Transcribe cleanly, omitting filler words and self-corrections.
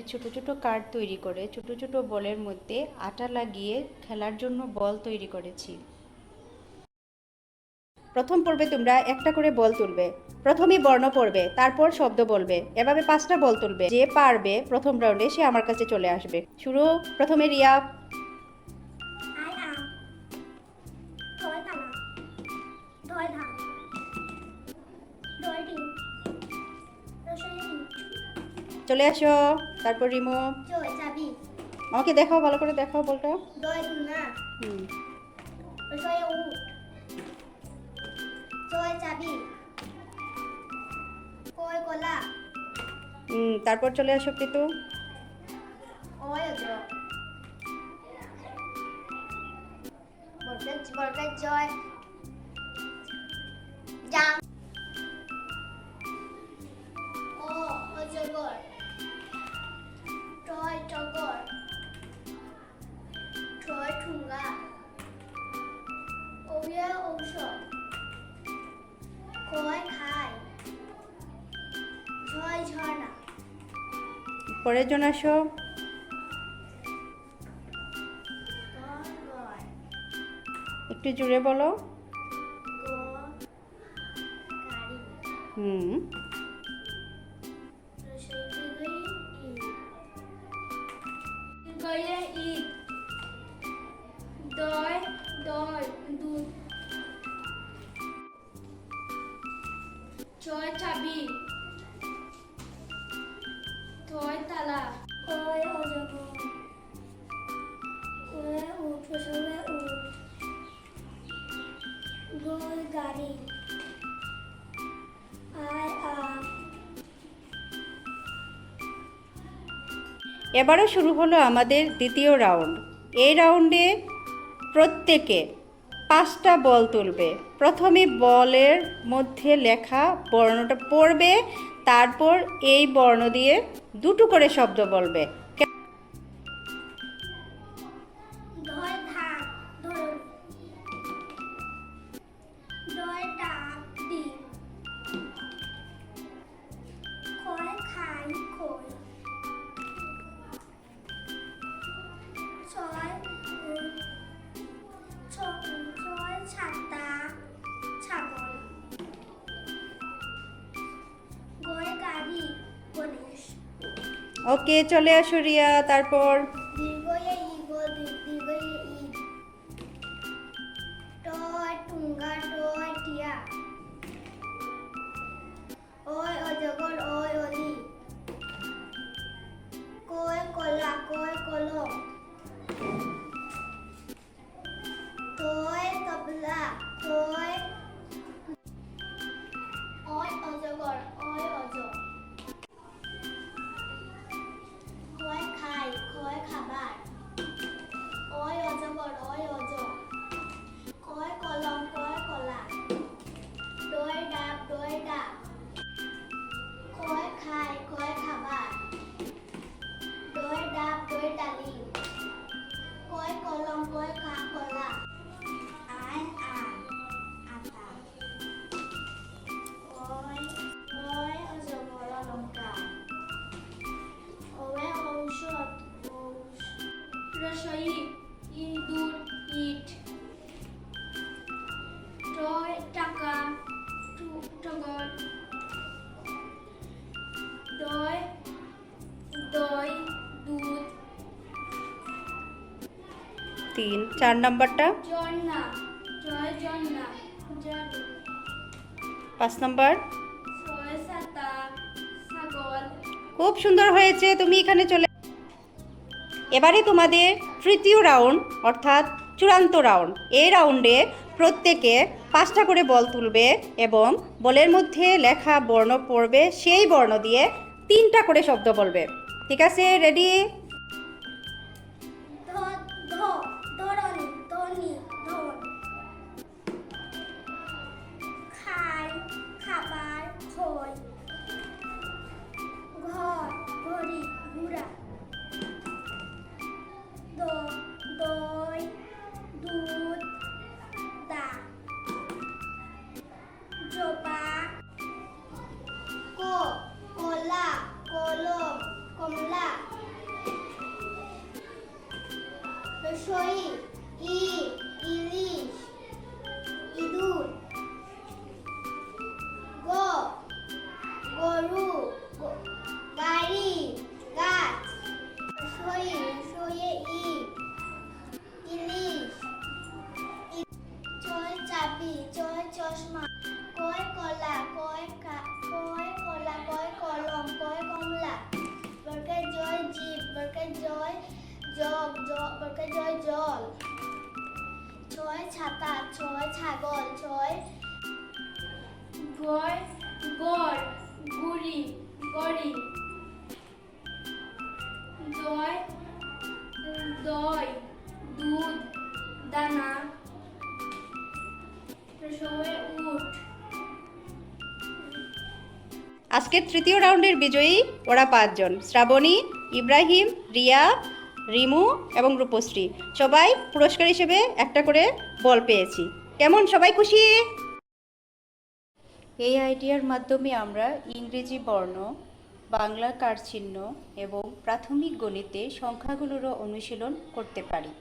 ছোট ছোট কার্ড তৈরি করে ছোট ছোট বলের মধ্যে আটা লাগিয়ে খেলার জন্য বল তৈরি করেছি। প্রথম পর্বে তোমরা একটা করে বল তুলবে, প্রথমে বর্ণ পড়বে, তারপর শব্দ বলবে, এভাবে 5টা বল তুলবে। যে পারবে প্রথম রাউন্ডে সে আমার কাছে চলে আসবে। শুরু। প্রথমে রিয়া। চলে আসো। তারপর রিমো। আমাকে দেখাও, ভালো করে দেখাও বলটা। হুম। তারপর চলে আসো প্রীতু। পরের জন আসো। একটু জোরে বলো। হুম। ছয় চাবি, ছয় তালা, ছয় অজগর, ছয় উট, ছয় উট, ছয় গাড়ি, আয় আ। এবারও শুরু হলো আমাদের দ্বিতীয় রাউন্ড। এই রাউন্ডে প্রত্যেকে 5টা বল তুলবে। প্রথমে বলের মধ্যে লেখা বর্ণটা পড়বে, তারপর এই বর্ণ দিয়ে দুটো করে শব্দ বলবে। ওকে, চলে আসো রিয়া। তারপর রসই, ইঁদুর, ইট, টয় টাকা, টগর, দই, দই, দুধ, 4 নাম্বারটা। জন্না, জয় জন্না, জাদু, 5 নাম্বার। ছয় ছাতা, ছাগল। খুব সুন্দর হয়েছে, তুমি এখানে চলে। এবারে তোমাদের তৃতীয় রাউন্ড, অর্থাৎ চূড়ান্ত রাউন্ড। এই রাউন্ডে প্রত্যেকে 5টা করে বল তুলবে এবং বলের মধ্যে লেখা বর্ণ পড়বে, সেই বর্ণ দিয়ে 3টা করে শব্দ বলবে। ঠিক আছে, রেডি? কলা, কলম, কমলা, ছয় চাবি, ছয় চশমা, কয় কলা, কয় কলা, কয় কলম, কয় কমলা, বর্গের জয় জীব, বর্গের জয় জগ, বর্গের জয় জল, ছয় ছাতা, ছয় ছাগল, ছয় গড়, গুড়ি, গড়ি, দই, দুধ, দানা, রসয়ে উট। আজকের তৃতীয় রাউন্ডের বিজয়ী ওরা 5 জন, শ্রাবণী, ইব্রাহিম, রিয়া, রিমু এবং রূপশ্রী। সবাই পুরস্কার হিসেবে একটা করে বল পেয়েছি। কেমন, সবাই খুশি? এই আইডিয়ার মাধ্যমে আমরা ইংরেজি বর্ণ, বাংলা কারচিহ্ন এবং প্রাথমিক গণিতে সংখ্যাগুলোরও অনুশীলন করতে পারি।